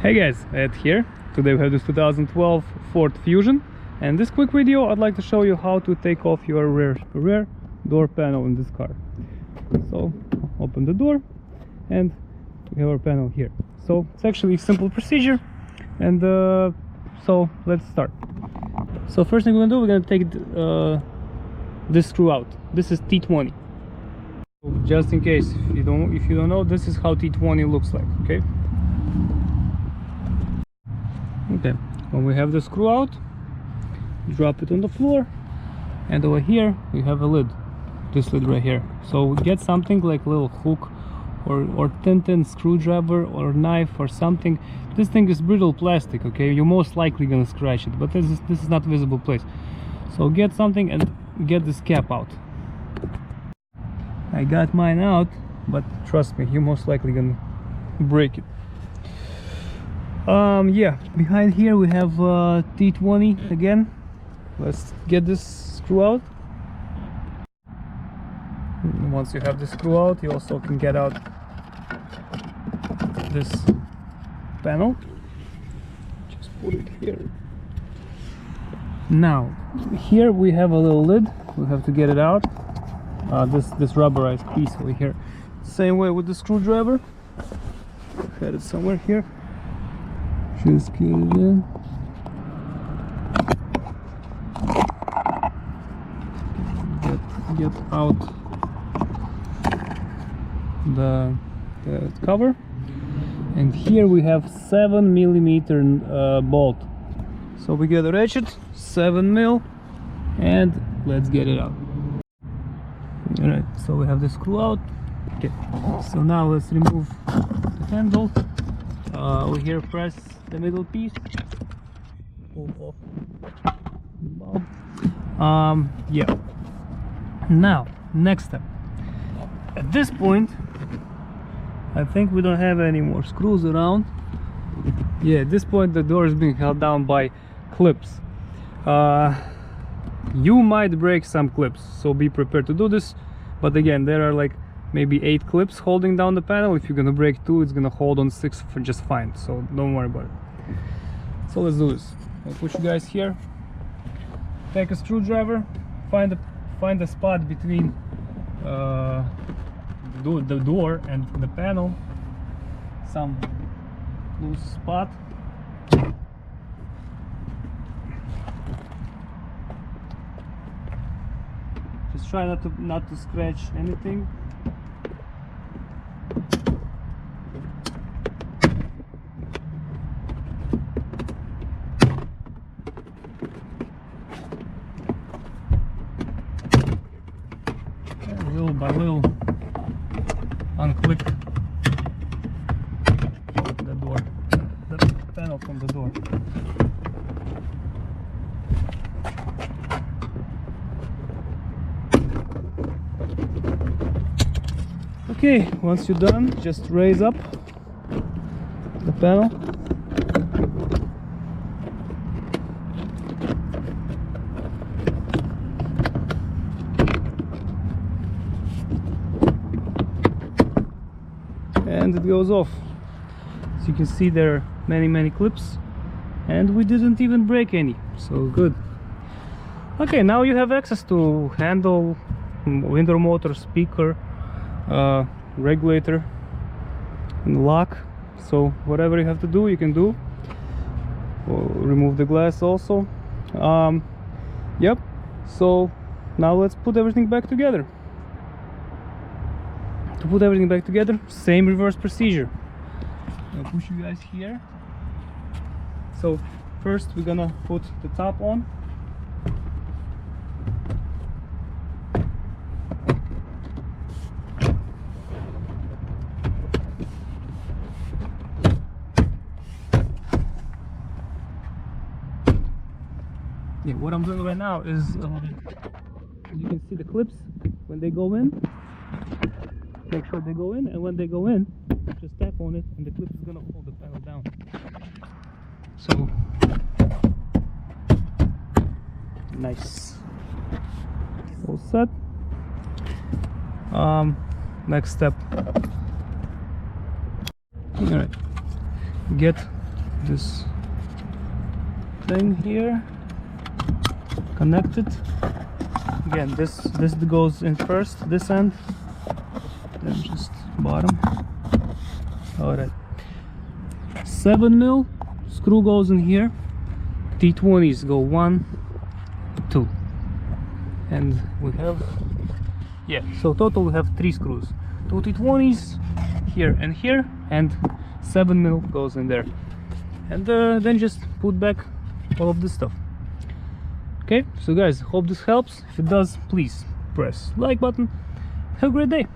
Hey guys, Ed here. Today we have this 2012 Ford Fusion, and this quick video I'd like to show you how to take off your rear door panel in this car. So open the door and we have our panel here. So it's actually a simple procedure, and so let's start. So first thing we're gonna do, we're gonna take this screw out. This is T20. Just in case if you don't know, this is how T20 looks like. Okay, when we have the screw out, drop it on the floor, and over here we have a lid, this lid right here. So we get something like a little hook or thin screwdriver or knife or something. This thing is brittle plastic, okay? You're most likely gonna scratch it, but this is not visible place. So get something and get this cap out. I got mine out, but trust me, you're most likely gonna break it. Yeah, behind here we have T20 again. Let's get this screw out. Once you have the screw out, you also can get out this panel. Just put it here. Now here we have a little lid. We have to get it out. This rubberized piece over here. Same way with the screwdriver. Had it somewhere here. Just get it in. Get out the cover, and here we have 7mm bolt. So we get a ratchet, 7mm, and let's get it out. Alright, so we have the screw out. Okay, so now let's remove the handle. We here press the middle piece, pull off the bulb. Yeah. Now, next step. At this point, I think we don't have any more screws around. Yeah, at this point the door is being held down by clips. You might break some clips, so be prepared to do this. But again, there are like maybe 8 clips holding down the panel. If you're gonna break 2, it's gonna hold on 6 for just fine, so don't worry about it. So let's do this. I'll put you guys here. Take a screwdriver, find a spot between the door and the panel, some loose spot. Just try not to scratch anything. Little by little unclick the door, the panel from the door. Okay, once you're done, just raise up the panel. And it goes off. So you can see there are many clips, and we didn't even break any, so good. Okay, now you have access to handle, window motor, speaker, regulator, and lock. So whatever you have to do, you can do. We'll remove the glass also. Yep, so now let's put everything back together. To put everything back together, same reverse procedure. I'll push you guys here. So first we're gonna put the top on. Yeah, what I'm doing right now is you can see the clips when they go in. Make sure they go in, and when they go in, just tap on it and the clip is gonna hold the panel down. So nice. All set. Next step. Alright. Get this thing here, connect it. Again, this goes in first, this end, then just bottom. All right, 7mm screw goes in here. T20s go 1, 2, and we have, yeah, so total we have 3 screws, 2 T20s here, and 7mm goes in there, and then just put back all of this stuff. Okay, so guys, hope this helps. If it does, please press like button. Have a great day.